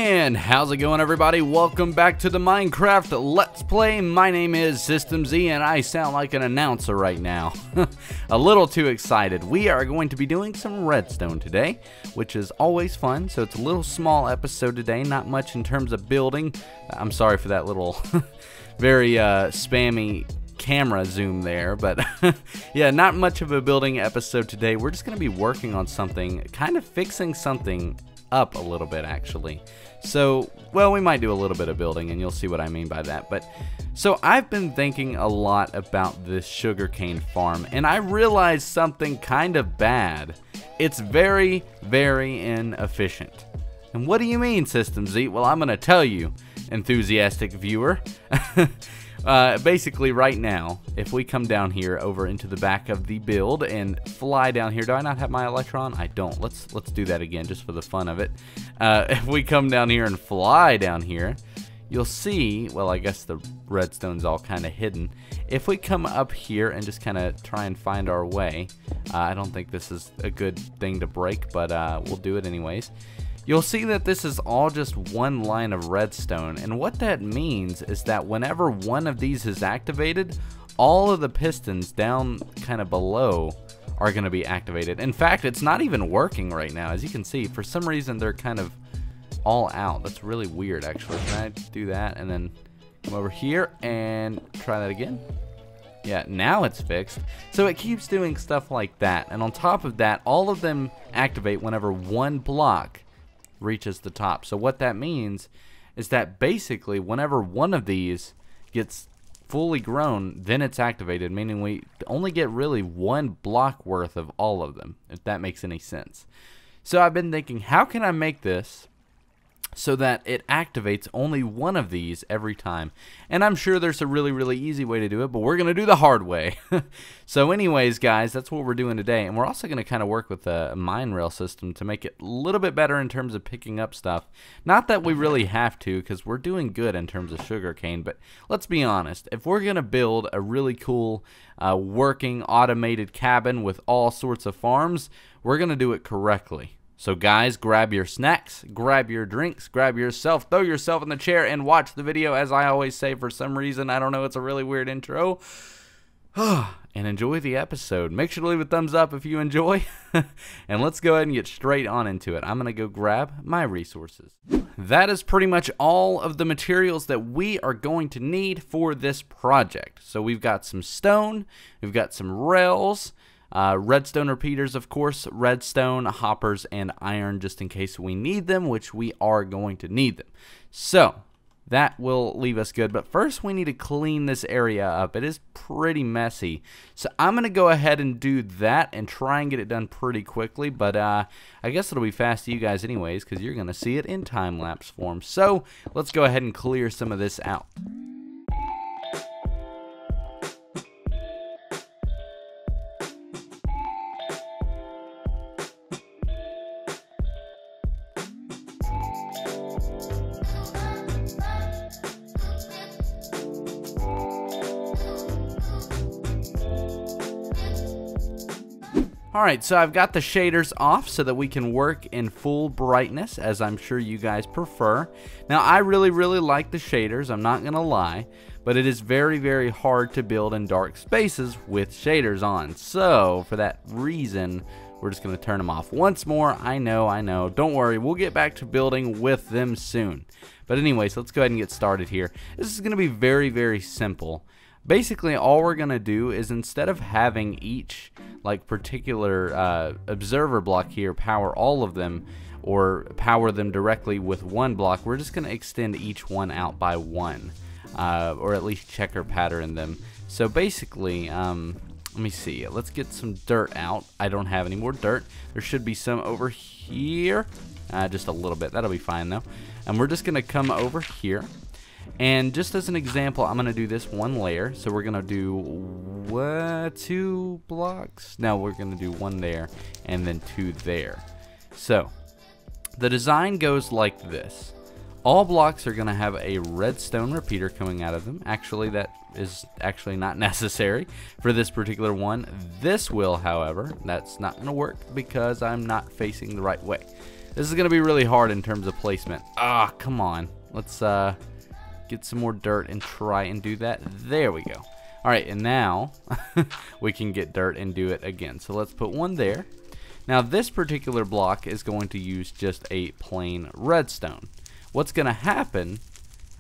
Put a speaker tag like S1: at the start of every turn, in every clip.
S1: And how's it going, everybody? Welcome back to the Minecraft Let's Play. My name is System Z and I sound like an announcer right now. A little too excited. We are going to be doing some redstone today, which is always fun. So it's a little small episode today, not much in terms of building. I'm sorry for that little very spammy camera zoom there, but yeah, not much of a building episode today. We're just going to be working on something, kind of fixing something up a little bit actually. So, well, we might do a little bit of building and you'll see what I mean by that. But so I've been thinking a lot about this sugarcane farm and I realized something kind of bad. It's very, very inefficient. And what do you mean, System Z? Well, I'm going to tell you, enthusiastic viewer. Basically right now, if we come down here over into the back of the build and fly down here, do I not have my electron? I don't. Let's do that again just for the fun of it. If we come down here and fly down here, you'll see, well, I guess the redstone's all kind of hidden. If we come up here and just kind of try and find our way, I don't think this is a good thing to break, but we'll do it anyways. You'll see that this is all just one line of redstone, and what that means is that whenever one of these is activated, all of the pistons down kind of below are going to be activated. In fact, it's not even working right now. As you can see, for some reason they're kind of all out. That's really weird actually. Can I do that and then come over here and try that again? Yeah, now it's fixed. So it keeps doing stuff like that, and on top of that, all of them activate whenever one block reaches the top. So what that means is that basically whenever one of these gets fully grown, then it's activated, meaning we only get really one block worth of all of them, if that makes any sense. So I've been thinking, how can I make this so that it activates only one of these every time? And I'm sure there's a really, really easy way to do it, but we're going to do the hard way. So anyways, guys, that's what we're doing today. And we're also going to kind of work with a mine rail system to make it a little bit better in terms of picking up stuff. Not that we really have to, because we're doing good in terms of sugarcane, but let's be honest. If we're going to build a really cool working automated cabin with all sorts of farms, we're going to do it correctly. So guys, grab your snacks, grab your drinks, grab yourself, throw yourself in the chair, and watch the video. As I always say, for some reason, I don't know, it's a really weird intro. And enjoy the episode. Make sure to leave a thumbs up if you enjoy. And let's go ahead and get straight on into it. I'm going to go grab my resources. That is pretty much all of the materials that we are going to need for this project. So we've got some stone, we've got some rails, redstone repeaters, of course, redstone, hoppers, and iron just in case we need them, which we are going to need them. So that will leave us good, but first we need to clean this area up. It is pretty messy, so I'm going to go ahead and do that and try and get it done pretty quickly, but I guess it'll be fast to you guys anyways because you're going to see it in time-lapse form. So let's go ahead and clear some of this out. Alright, so I've got the shaders off so that we can work in full brightness, as I'm sure you guys prefer. Now, I really, really like the shaders, I'm not going to lie, but it is very, very hard to build in dark spaces with shaders on. So, for that reason, we're just going to turn them off. Once more, I know, don't worry, we'll get back to building with them soon. But anyways, let's go ahead and get started here. This is going to be very, very simple. Basically, all we're going to do is instead of having each particular observer block here power all of them or power them directly with one block, we're just going to extend each one out by one, or at least checker pattern them. So basically, let me see, let's get some dirt out. I don't have any more dirt. There should be some over here, just a little bit. That'll be fine though. And we're just going to come over here. And just as an example, I'm going to do this one layer. So we're going to do 2 blocks. No, we're going to do 1 there and then 2 there. So the design goes like this. All blocks are going to have a redstone repeater coming out of them. Actually, that is actually not necessary for this particular one. This will, however, that's not going to work because I'm not facing the right way. This is going to be really hard in terms of placement. Ah, come on. Let's get some more dirt and try and do that. There we go. Alright, and now we can get dirt and do it again. So let's put one there. Now this particular block is going to use just a plain redstone. What's going to happen,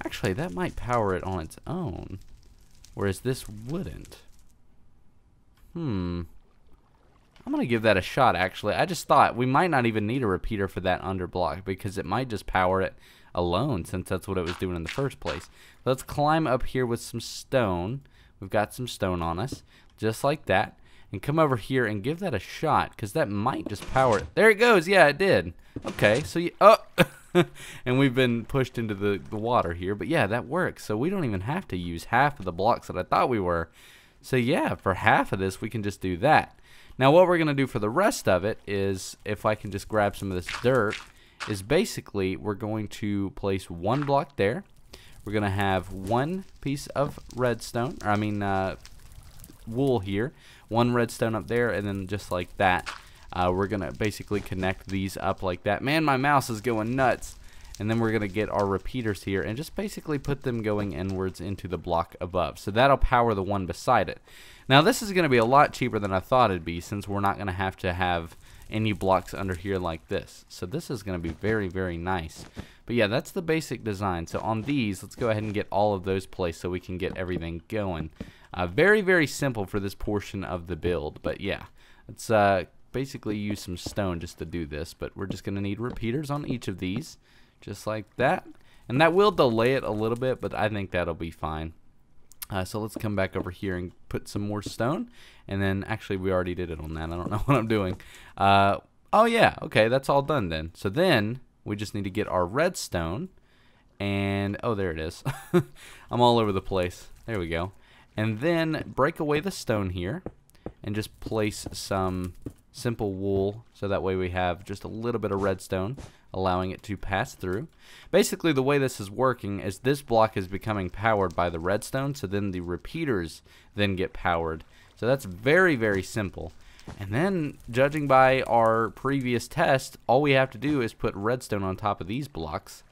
S1: actually that might power it on its own, whereas this wouldn't. I'm going to give that a shot actually. I just thought we might not even need a repeater for that under block because it might just power it alone since that's what it was doing in the first place. Let's climb up here with some stone. We've got some stone on us, just like that. And come over here and give that a shot, because that might just power it. There it goes. Yeah, it did. Okay, so you... Oh! And we've been pushed into the water here. But yeah, that works. So we don't even have to use half of the blocks that I thought we were. So yeah, for half of this, we can just do that. Now what we're going to do for the rest of it is, if I can just grab some of this dirt, is basically we're going to place one block there. We're going to have one piece of redstone, or I mean wool here, one redstone up there, and then just like that, we're going to basically connect these up like that. Man, my mouse is going nuts. And then we're going to get our repeaters here and just basically put them going inwards into the block above. So that'll power the one beside it. Now this is going to be a lot cheaper than I thought it'd be, since we're not going to have any blocks under here like this. So this is going to be very, very nice. But yeah, that's the basic design. So on these, let's go ahead and get all of those placed so we can get everything going. Very, very simple for this portion of the build. But yeah, let's basically use some stone just to do this. But we're just going to need repeaters on each of these, just like that. And that will delay it a little bit, but I think that'll be fine. So let's come back over here and put some more stone. And then, actually, we already did it on that. I don't know what I'm doing. Oh, yeah. Okay, that's all done then. So then we just need to get our redstone. And, oh, there it is. I'm all over the place. There we go. And then break away the stone here and just place some simple wool, so that way we have just a little bit of redstone, allowing it to pass through. Basically, the way this is working is this block is becoming powered by the redstone, so then the repeaters then get powered. So that's very, very simple. And then, judging by our previous test, all we have to do is put redstone on top of these blocks,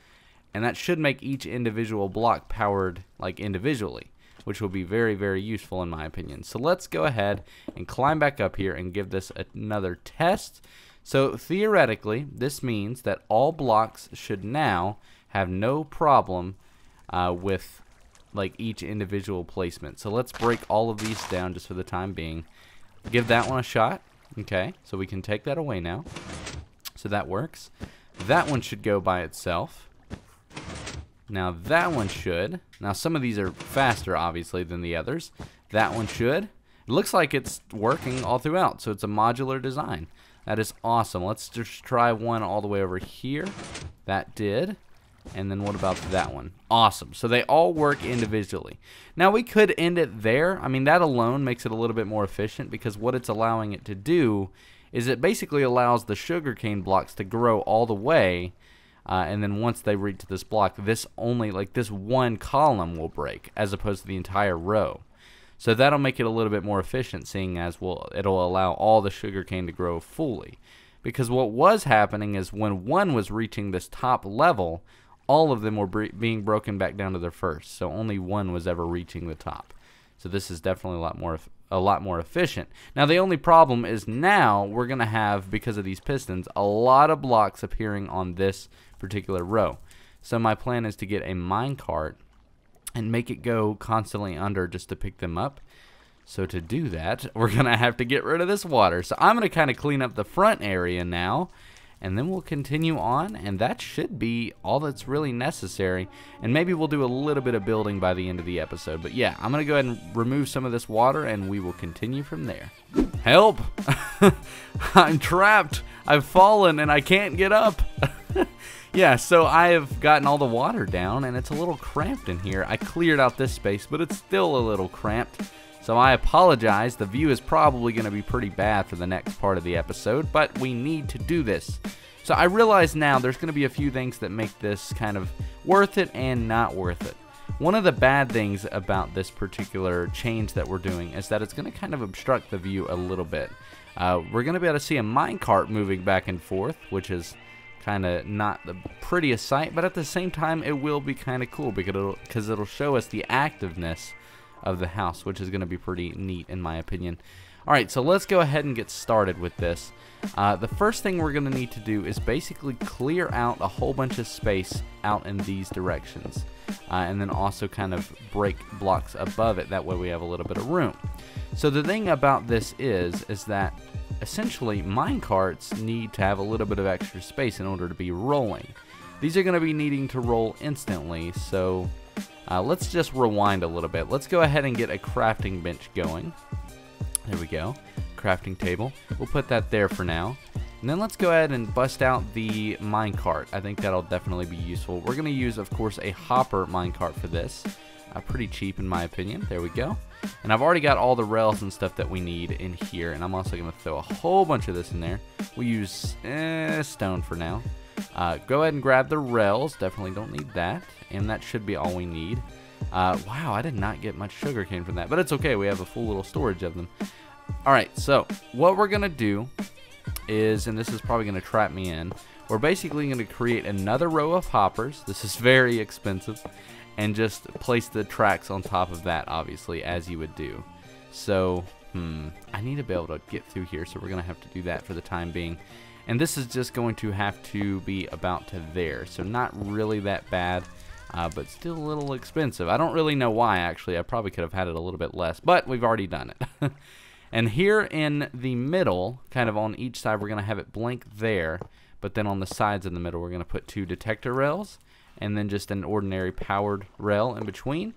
S1: and that should make each individual block powered like individually, which will be very, very useful in my opinion. So let's go ahead and climb back up here and give this another test. So theoretically, this means that all blocks should now have no problem with like each individual placement. So let's break all of these down just for the time being. Give that one a shot. Okay, so we can take that away now. So that works. That one should go by itself. Now that one should. Now some of these are faster obviously than the others. That one should. It looks like it's working all throughout, so it's a modular design. That is awesome. Let's just try one all the way over here. That did. And then what about that one? Awesome. So they all work individually. Now we could end it there. I mean, that alone makes it a little bit more efficient, because what it's allowing it to do is it basically allows the sugarcane blocks to grow all the way. And then once they reach this block, this only, like this one column will break as opposed to the entire row. So that'll make it a little bit more efficient, seeing as it'll allow all the sugarcane to grow fully. Because what was happening is when one was reaching this top level, all of them were being broken back down to their first. So only one was ever reaching the top. So this is definitely a lot more efficient. Now the only problem is now we're going to have, because of these pistons, a lot of blocks appearing on this particular row. So my plan is to get a minecart and make it go constantly under just to pick them up. So to do that, we're going to have to get rid of this water. So I'm going to kind of clean up the front area now, and then we'll continue on, and that should be all that's really necessary. And maybe we'll do a little bit of building by the end of the episode. But yeah, I'm going to go ahead and remove some of this water, and we will continue from there. Help! I'm trapped! I've fallen, and I can't get up! Yeah, so I have gotten all the water down, and it's a little cramped in here. I cleared out this space, but it's still a little cramped. So I apologize. The view is probably going to be pretty bad for the next part of the episode, but we need to do this. So I realize now there's going to be a few things that make this kind of worth it and not worth it. One of the bad things about this particular change that we're doing is that it's going to kind of obstruct the view a little bit. We're going to be able to see a minecart moving back and forth, which is kind of not the prettiest sight, but at the same time it will be kind of cool because it'll show us the activeness of the house, which is going to be pretty neat in my opinion. Alright, so let's go ahead and get started with this. The first thing we're going to need to do is basically clear out a whole bunch of space out in these directions. And then also kind of break blocks above it, that way we have a little bit of room. So the thing about this is that essentially minecarts need to have a little bit of extra space in order to be rolling. These are going to be needing to roll instantly, so let's just rewind a little bit. Let's go ahead and get a crafting bench going. There we go. Crafting table. We'll put that there for now. And then let's go ahead and bust out the minecart. I think that'll definitely be useful. We're going to use, of course, a hopper minecart for this. Pretty cheap in my opinion. There we go. And I've already got all the rails and stuff that we need in here. And I'm also going to throw a whole bunch of this in there. We'll use stone for now. Go ahead and grab the rails. Definitely don't need that. And that should be all we need. Wow, I did not get much sugarcane from that. But it's okay. We have a full little storage of them. Alright, so what we're going to do is, and this is probably going to trap me in, we're basically going to create another row of hoppers. This is very expensive. And just place the tracks on top of that, obviously, as you would do. So, I need to be able to get through here, so we're going to have to do that for the time being. And this is just going to have to be about to there. So not really that bad, but still a little expensive. I don't really know why, actually. I probably could have had it a little bit less, but we've already done it. And here in the middle, kind of on each side, we're going to have it blank there. But then on the sides in the middle, we're going to put 2 detector rails. And then just an ordinary powered rail in between,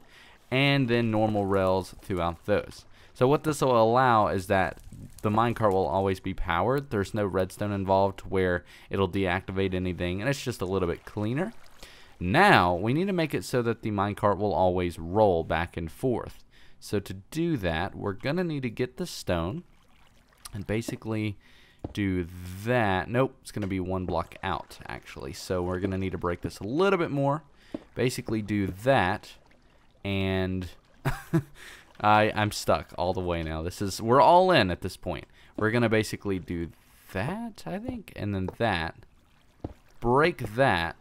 S1: and then normal rails throughout those. So what this will allow is that the minecart will always be powered. There's no redstone involved where it'll deactivate anything, and it's just a little bit cleaner. Now, we need to make it so that the minecart will always roll back and forth. So to do that, we're going to need to get the stone and basically do that. Nope, it's going to be 1 block out actually, so we're going to need to break this a little bit more, basically do that, and I'm stuck all the way now. We're all in at this point. We're going to basically do that, I think, and then that, break that.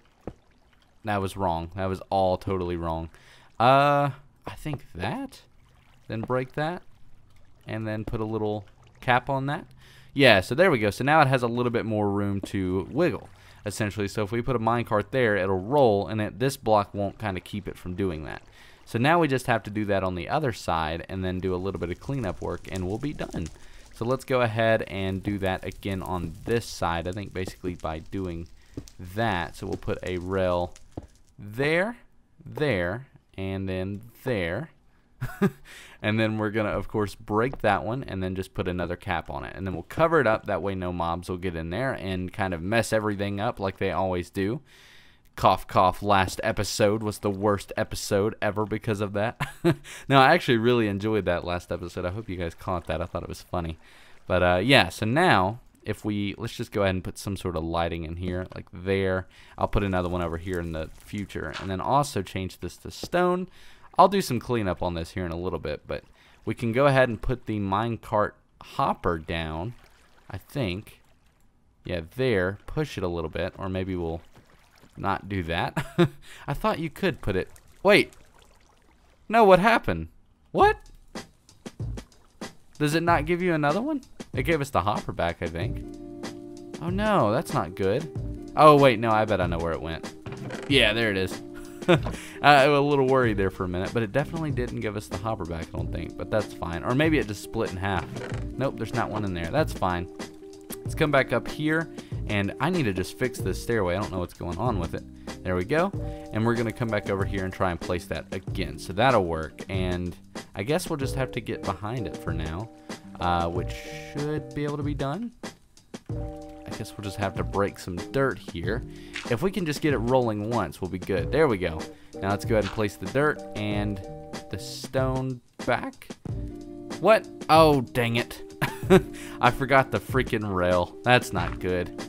S1: That was wrong. That was all totally wrong. I think that, then break that, and then put a little cap on that. Yeah, so there we go. So now it has a little bit more room to wiggle, essentially. So if we put a minecart there, it'll roll, and this block won't kind of keep it from doing that. So now we just have to do that on the other side and then do a little bit of cleanup work, and we'll be done. So let's go ahead and do that again on this side, I think basically by doing that. So we'll put a rail there, there, and then there. And then we're going to, of course, break that one and then just put another cap on it. And then we'll cover it up. That way no mobs will get in there and kind of mess everything up like they always do. Cough, cough, last episode was the worst episode ever because of that. No, I actually really enjoyed that last episode. I hope you guys caught that. I thought it was funny. But, yeah, so now if let's just go ahead and put some sort of lighting in here, like there. I'll put another one over here in the future. And then also change this to stone. I'll do some cleanup on this here in a little bit, but we can go ahead and put the minecart hopper down, I think. Yeah, there. Push it a little bit, or maybe we'll not do that. I thought you could put it. Wait. No, what happened? What? Does it not give you another one? It gave us the hopper back, I think. Oh, no, that's not good. Oh, wait, no, I bet I know where it went. Yeah, there it is. I was a little worried there for a minute, but it definitely didn't give us the hopper back, I don't think, but that's fine. Or maybe it just split in half. Nope, there's not one in there. That's fine. Let's come back up here, and I need to just fix this stairway. I don't know what's going on with it. There we go. And we're going to come back over here and try and place that again. So that'll work, and I guess we'll just have to get behind it for now, which should be able to be done. I guess we'll just have to break some dirt here. If we can just get it rolling once, we'll be good. There we go. Now let's go ahead and place the dirt and the stone back. What? Oh, dang it. I forgot the freaking rail. That's not good.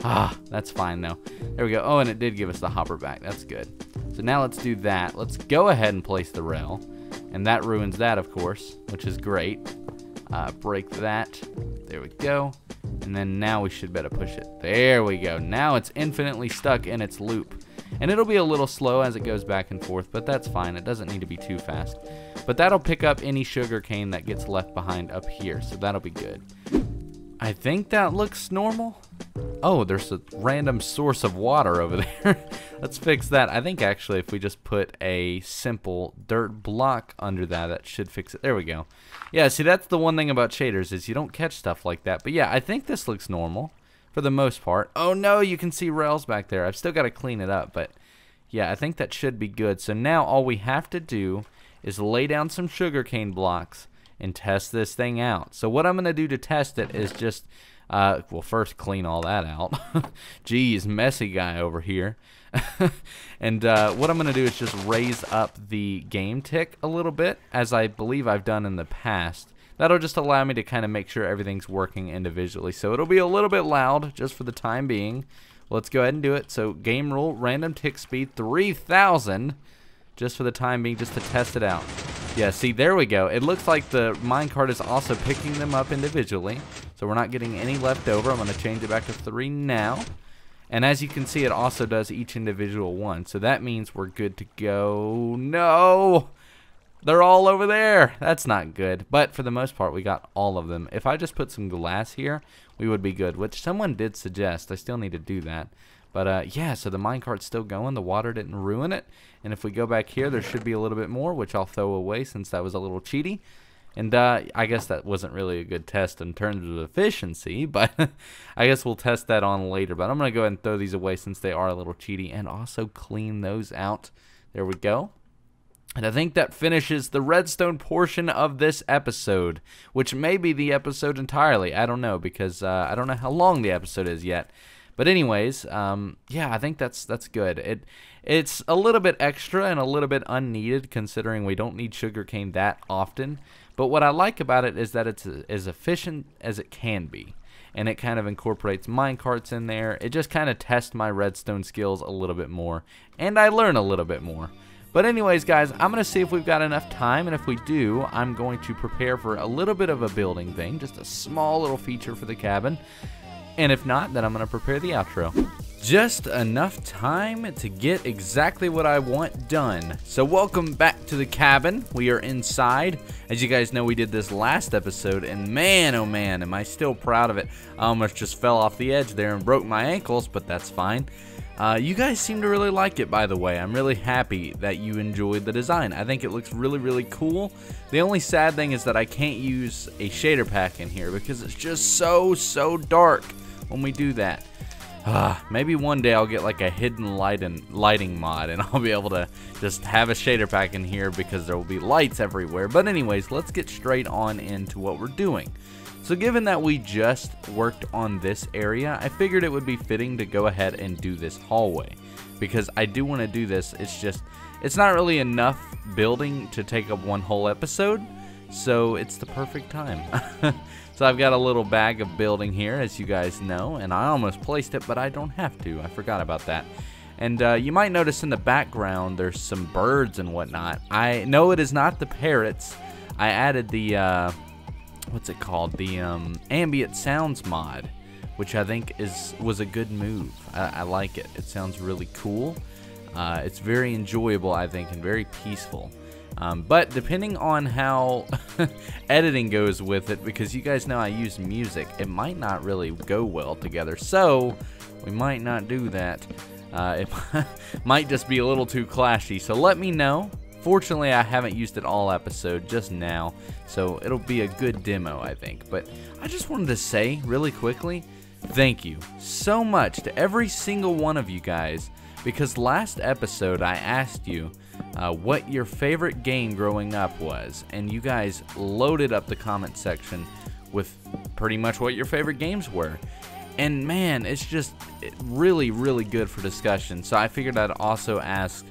S1: Ah, that's fine though. There we go. Oh, and it did give us the hopper back. That's good. So now let's do that. Let's go ahead and place the rail. And that ruins that, of course, which is great. Break that. There we go. And then now we should better push it. There we go. Now it's infinitely stuck in its loop. And it'll be a little slow as it goes back and forth, but that's fine. It doesn't need to be too fast. But that'll pick up any sugarcane that gets left behind up here, so that'll be good. I think that looks normal. Oh, there's a random source of water over there. Let's fix that. I think actually if we just put a simple dirt block under that, that should fix it. There we go. Yeah, see, that's the one thing about shaders is you don't catch stuff like that. But yeah, I think this looks normal for the most part. Oh no, you can see rails back there. I've still got to clean it up, but yeah, I think that should be good. So now all we have to do is lay down some sugarcane blocks and test this thing out. So what I'm going to do to test it is just, well, first clean all that out. Geez, messy guy over here. And what I'm going to do is just raise up the game tick a little bit, as I believe I've done in the past. That'll just allow me to kind of make sure everything's working individually. So it'll be a little bit loud just for the time being. Let's go ahead and do it. So game rule, random tick speed 3000 just for the time being, just to test it out. Yeah, see, there we go. It looks like the minecart is also picking them up individually. So we're not getting any left over. I'm going to change it back to 3 now. And as you can see, it also does each individual one. So that means we're good to go. No! They're all over there. That's not good. But for the most part, we got all of them. If I just put some glass here, we would be good, which someone did suggest. I still need to do that. But yeah, so the minecart's still going. The water didn't ruin it. And if we go back here, there should be a little bit more, which I'll throw away since that was a little cheaty. And I guess that wasn't really a good test in terms of efficiency, but I guess we'll test that on later. But I'm going to go ahead and throw these away since they are a little cheaty, and also clean those out. There we go. And I think that finishes the redstone portion of this episode, which may be the episode entirely. I don't know, because I don't know how long the episode is yet. But anyways, yeah, I think that's good. It's a little bit extra and a little bit unneeded, considering we don't need sugarcane that often. But what I like about it is that it's as efficient as it can be. And it kind of incorporates minecarts in there. It just kind of tests my redstone skills a little bit more. And I learn a little bit more. But anyways, guys, I'm going to see if we've got enough time. And if we do, I'm going to prepare for a little bit of a building thing. Just a small little feature for the cabin. And if not, then I'm going to prepare the outro. Just enough time to get exactly what I want done. So welcome back to the cabin. We are inside. As you guys know, we did this last episode, and man, oh man, am I still proud of it. I almost just fell off the edge there and broke my ankles, but that's fine. You guys seem to really like it, by the way. I'm really happy that you enjoyed the design. I think it looks really, really cool. The only sad thing is that I can't use a shader pack in here because it's just so dark when we do that. Maybe one day I'll get like a hidden lighting mod, and I'll be able to just have a shader pack in here because there will be lights everywhere. But anyways, let's get straight on into what we're doing. So given that we just worked on this area, I figured it would be fitting to go ahead and do this hallway, because I do want to do this. It's not really enough building to take up one whole episode, so it's the perfect time. So I've got a little bag of building here, as you guys know, and I almost placed it, but I don't have to. I forgot about that. And you might notice in the background there's some birds and whatnot. I know it is not the parrots. I added the, what's it called? The ambient sounds mod, which I think was a good move. I like it. It sounds really cool. It's very enjoyable, I think, and very peaceful. But depending on how editing goes with it, because you guys know I use music, it might not really go well together. So we might not do that. It might just be a little too clashy. So let me know. Fortunately, I haven't used it all episode, just now. So it'll be a good demo, I think. But I just wanted to say really quickly, thank you so much to every single one of you guys. Because last episode I asked you what your favorite game growing up was, and you guys loaded up the comment section with pretty much what your favorite games were. And man, it's just really, really good for discussion. So I figured I'd also ask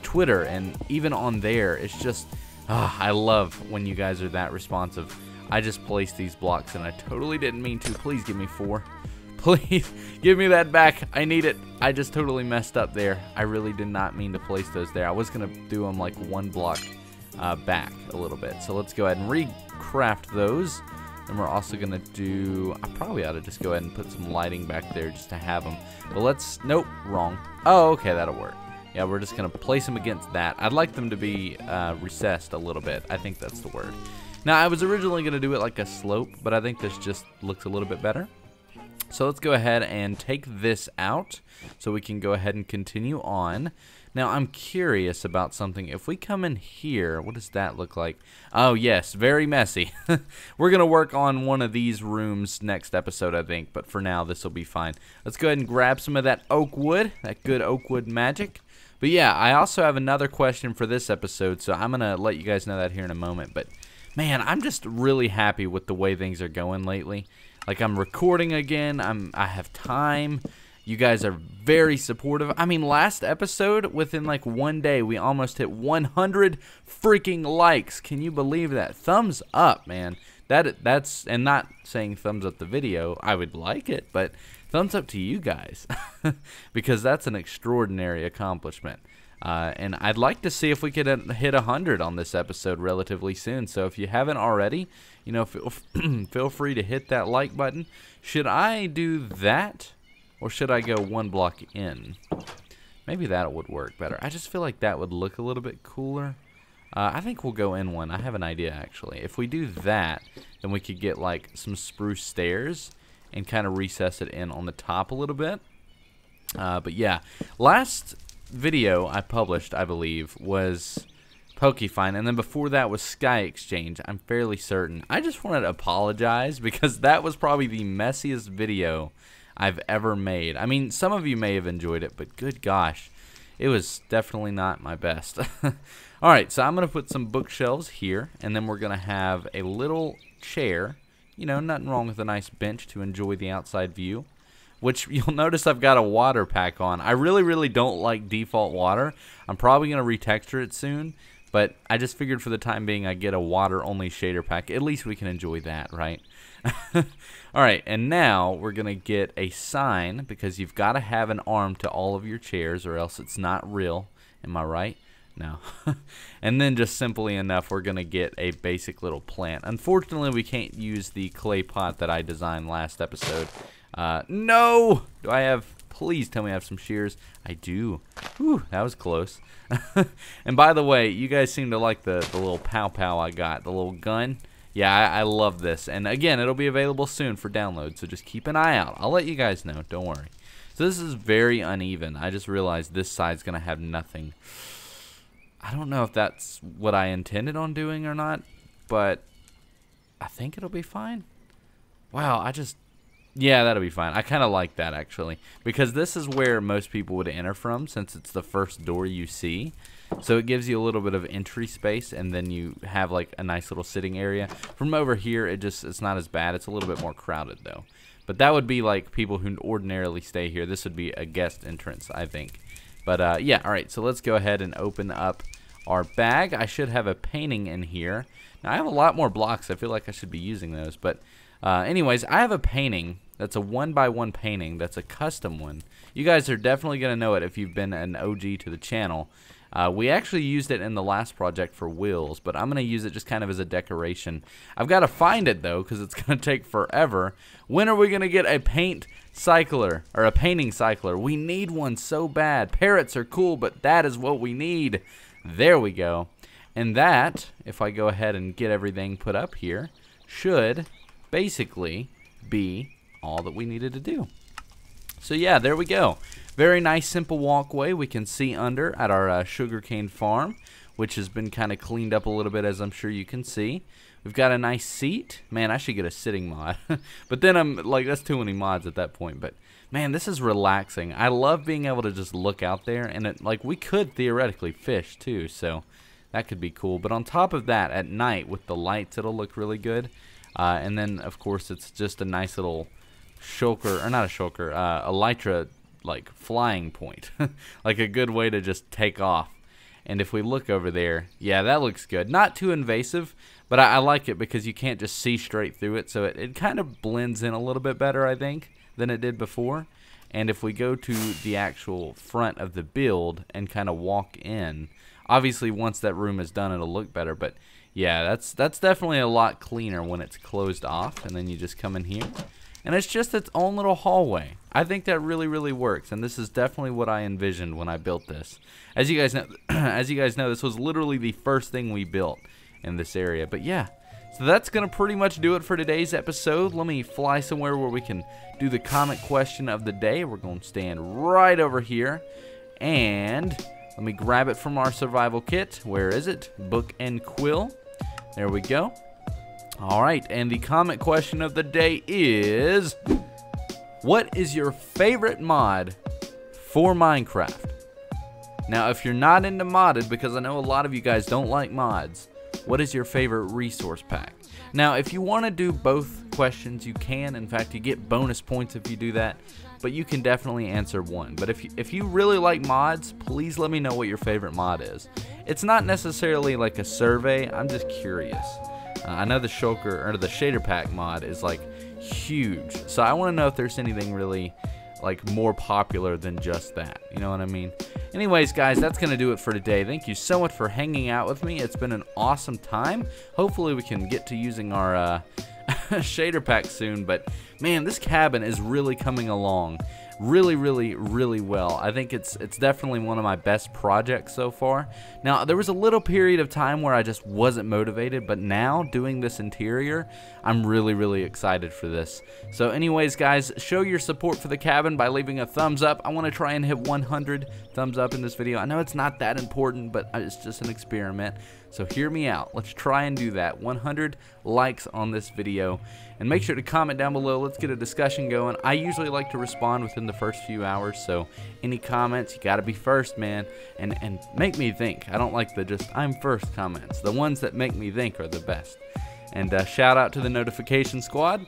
S1: Twitter, and even on there, it's just, I love when you guys are that responsive. I just placed these blocks and I totally didn't mean to. Please give me 4. Please, give me that back. I need it. I just totally messed up there. I really did not mean to place those there. I was going to do them like 1 block back a little bit. So let's go ahead and recraft those. Then we're also going to do, I probably ought to just go ahead and put some lighting back there just to have them. But let's, nope, wrong. Oh, okay, that'll work. Yeah, we're just going to place them against that. I'd like them to be recessed a little bit. I think that's the word. Now, I was originally going to do it like a slope, but I think this just looks a little bit better. So let's go ahead and take this out so we can go ahead and continue on. Now, I'm curious about something. If we come in here, what does that look like? Oh, yes, very messy. We're going to work on one of these rooms next episode, I think. But for now, this will be fine. Let's go ahead and grab some of that oak wood, that good oak wood magic. But yeah, I also have another question for this episode, so I'm going to let you guys know that here in a moment. But man, I'm just really happy with the way things are going lately. Like, I'm recording again. I have time. You guys are very supportive. I mean, last episode, within like one day, we almost hit 100 freaking likes. Can you believe that? Thumbs up, man. That's, and not saying thumbs up the video. I would like it, but thumbs up to you guys. Because that's an extraordinary accomplishment. And I'd like to see if we could hit 100 on this episode relatively soon. So if you haven't already, you know, feel free to hit that like button. Should I do that, or should I go one block in? Maybe that would work better. I just feel like that would look a little bit cooler. I think we'll go in one. I have an idea, actually. If we do that, then we could get like some spruce stairs and kind of recess it in on the top a little bit. But yeah, last video I published, I believe, was Pokefine, and then before that was Sky Exchange. I'm fairly certain. I just wanted to apologize because that was probably the messiest video I've ever made. I mean, some of you may have enjoyed it, but good gosh, it was definitely not my best. Alright, so I'm going to put some bookshelves here, and then we're going to have a little chair. You know, nothing wrong with a nice bench to enjoy the outside view. Which you'll notice I've got a water pack on. I really don't like default water. I'm probably going to retexture it soon. But I just figured for the time being I get a water-only shader pack. At least we can enjoy that, right? Alright, and now we're going to get a sign, because you've got to have an arm to all of your chairs or else it's not real. Am I right? No. And then just simply enough, we're going to get a basic little plant. Unfortunately, we can't use the clay pot that I designed last episode. No! Do I have... Please tell me I have some shears. I do. Whew, that was close. And by the way, you guys seem to like the little pow-pow I got. The little gun. Yeah, I love this. And again, it'll be available soon for download, so just keep an eye out. I'll let you guys know. Don't worry. So this is very uneven. I just realized this side's going to have nothing. I don't know if that's what I intended on doing or not, but I think it'll be fine. Wow, yeah, that'll be fine. I kind of like that, actually, because this is where most people would enter from, since it's the first door you see. So it gives you a little bit of entry space, and then you have like a nice little sitting area. From over here, it's not as bad. It's a little bit more crowded, though. But that would be like people who ordinarily stay here. This would be a guest entrance, I think. But yeah, all right, so let's go ahead and open up our bag. I should have a painting in here. Now, I have a lot more blocks. I feel like I should be using those, but... anyways, I have a painting that's a 1x1 painting that's a custom one. You guys are definitely going to know it if you've been an OG to the channel. We actually used it in the last project for wheels, but I'm going to use it just kind of as a decoration. I've got to find it, though, because it's going to take forever. When are we going to get a paint cycler, or a painting cycler? We need one so bad. Parrots are cool, but that is what we need. There we go. And that, if I go ahead and get everything put up here, should... basically be all that we needed to do. So yeah, there we go. Very nice simple walkway we can see under at our sugarcane farm, which has been kind of cleaned up a little bit, as I'm sure you can see. We've got a nice seat. Man, I should get a sitting mod. But then I'm like, that's too many mods at that point. But man, this is relaxing. I love being able to just look out there, and like we could theoretically fish too, so that could be cool. But on top of that, at night with the lights, it'll look really good. And then, of course, it's just a nice little shulker, or not a shulker, elytra, like, flying point. Like a good way to just take off. And if we look over there, yeah, that looks good. Not too invasive, but I like it because you can't just see straight through it. So it kind of blends in a little bit better, I think, than it did before. And if we go to the actual front of the build and kind of walk in, obviously once that room is done, it'll look better. But Yeah, that's definitely a lot cleaner when it's closed off, and then you just come in here, and it's just its own little hallway. I think that really works, and this is definitely what I envisioned when I built this. As you guys know, this was literally the first thing we built in this area. But yeah, so that's gonna pretty much do it for today's episode. Let me fly somewhere where we can do the comment question of the day. We're gonna stand right over here, and let me grab it from our survival kit. Where is it? Book and quill. There we go. All right, and the comment question of the day is, what is your favorite mod for Minecraft? Now, if you're not into modded, because I know a lot of you guys don't like mods, what is your favorite resource pack? Now, if you want to do both questions, you can. In fact, you get bonus points if you do that, but you can definitely answer one. But if you really like mods, please let me know what your favorite mod is. It's not necessarily like a survey. I'm just curious. I know the shader pack mod is like huge, so I want to know if there's anything really like more popular than just that. You know what I mean? Anyways, guys, that's gonna do it for today. Thank you so much for hanging out with me. It's been an awesome time. Hopefully we can get to using our shader pack soon, but man, this cabin is really coming along really well. I think it's definitely one of my best projects so far. Now, there was a little period of time where I just wasn't motivated, but now doing this interior, I'm really excited for this. So anyways, guys, show your support for the cabin by leaving a thumbs up. I want to try and hit 100 thumbs up in this video. I know it's not that important, but it's just an experiment. So hear me out. Let's try and do that. 100 likes on this video. And make sure to comment down below. Let's get a discussion going. I usually like to respond within the first few hours, so any comments, you gotta be first, man. And make me think. I don't like the just I'm first comments. The ones that make me think are the best. And shout out to the notification squad.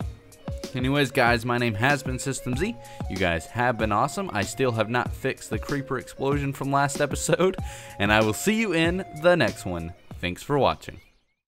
S1: Anyways, guys, my name has been SystemZ. You guys have been awesome. I still have not fixed the creeper explosion from last episode, and I will see you in the next one. Thanks for watching.